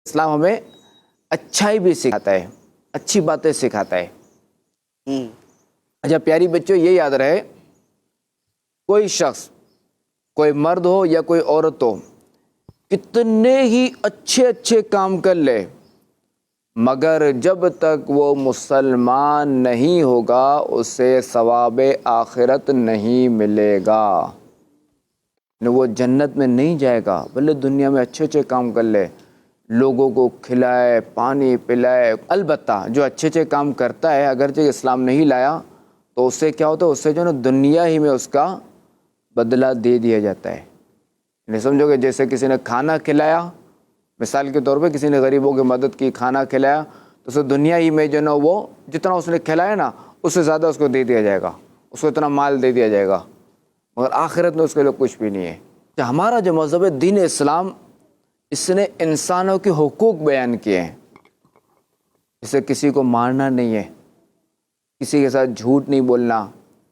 اسلام ہمیں اچھائی بھی سکھاتا ہے، اچھی باتیں سکھاتا ہے۔ اچھا پیاری بچوں، یہ یاد رہے، کوئی شخص، کوئی مرد ہو یا کوئی عورت ہو، کتنے ہی اچھے اچھے کام کر لے، مگر جب تک وہ مسلمان نہیں ہوگا اسے ثواب آخرت نہیں ملے گا، وہ جنت میں نہیں جائے گا۔ بھلے دنیا میں اچھے اچھے کام کر لے، لوگوں کو کھلائے، پانی پلائے، البتہ جو اچھے اچھے کام کرتا ہے اگرچہ اسلام نہیں لایا تو اس سے کیا ہوتا ہے، اس سے جو نا دنیا ہی میں اس کا بدلہ دے دیا جاتا ہے۔ نہیں سمجھو کہ جیسے کسی نے کھانا کھلایا، مثال کے طور پہ کسی نے غریبوں کی مدد کی، کھانا کھلایا، تو اسے دنیا ہی میں جو نا وہ جتنا اس نے کھلایا نا اس سے زیادہ اس کو دے دیا جائے گا، اس کو اتنا مال دے دیا جائے گا، مگر آخرت میں اس کے لیے کچھ بھی نہیں ہے۔ ہمارا جو مذہب ہے دین اسلام، اس نے انسانوں کے حقوق بیان کیے ہیں، جیسے کسی کو مارنا نہیں ہے، کسی کے ساتھ جھوٹ نہیں بولنا،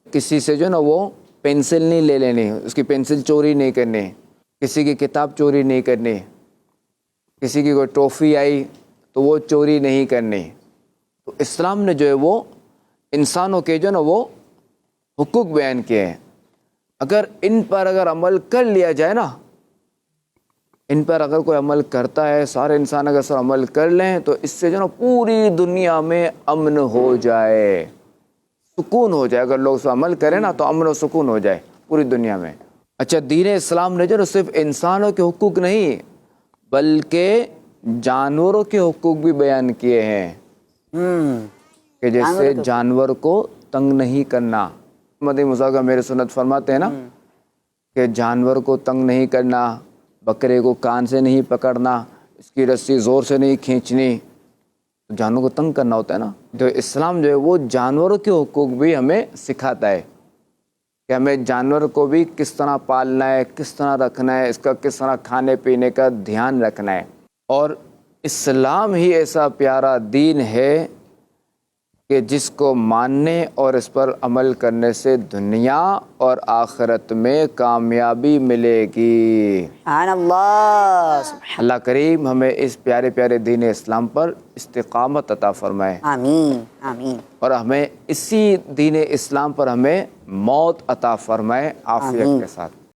کسی سے جو نا وہ پینسل نہیں لے لینی، اس کی پینسل چوری نہیں کرنی، کسی کی کتاب چوری نہیں کرنی، کسی کی کوئی ٹرافی آئی تو وہ چوری نہیں کرنی۔ تو اسلام نے جو ہے وہ انسانوں کے جو نا وہ حقوق بیان کیے ہیں، اگر ان پر عمل کر لیا جائے نا، ان پر اگر کوئی عمل کرتا ہے، سارے انسان اگر سر عمل کر لیں تو اس سے جو نا پوری دنیا میں امن ہو جائے، سکون ہو جائے۔ اگر لوگ اس پر عمل کریں نا تو امن و سکون ہو جائے پوری دنیا میں۔ اچھا دین اسلام نے جو نا صرف انسانوں کے حقوق نہیں بلکہ جانوروں کے حقوق بھی بیان کیے ہیں، کہ جیسے جانور کو تنگ نہیں کرنا۔ مدنی مصطفیٰ میرے سنت فرماتے ہیں نا کہ جانور کو تنگ نہیں کرنا، بکرے کو کان سے نہیں پکڑنا، اس کی رسی زور سے نہیں کھینچنی، جانوروں کو تنگ کرنا ہوتا ہے نا۔ تو اسلام جو ہے وہ جانوروں کے حقوق بھی ہمیں سکھاتا ہے کہ ہمیں جانور کو بھی کس طرح پالنا ہے، کس طرح رکھنا ہے، اس کا کس طرح کھانے پینے کا دھیان رکھنا ہے۔ اور اسلام ہی ایسا پیارا دین ہے کہ جس کو ماننے اور اس پر عمل کرنے سے دنیا اور آخرت میں کامیابی ملے گی۔ سبحان اللہ، سبحان اللہ کریم ہمیں اس پیارے پیارے دین اسلام پر استقامت عطا فرمائے، آمین آمین اور ہمیں اسی دین اسلام پر ہمیں موت عطا فرمائے عافیت کے ساتھ۔